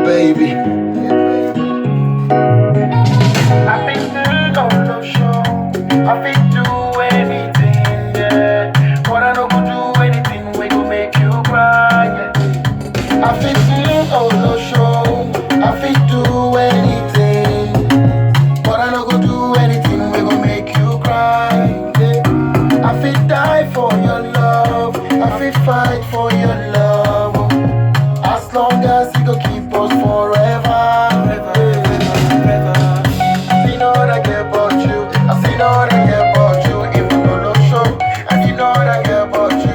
baby. I fit do Olosho, I fit do anything, yeah. But I no go do anything we go make you cry, yeah. I fit do Olosho, I fit do anything, but I no go do anything we go make you cry, yeah. I fit die for your love, I fit fight for your love, as long as you go keep us forever. I see no what I care about you. I see no what I care about you. Even though no show, and you know what I care about you.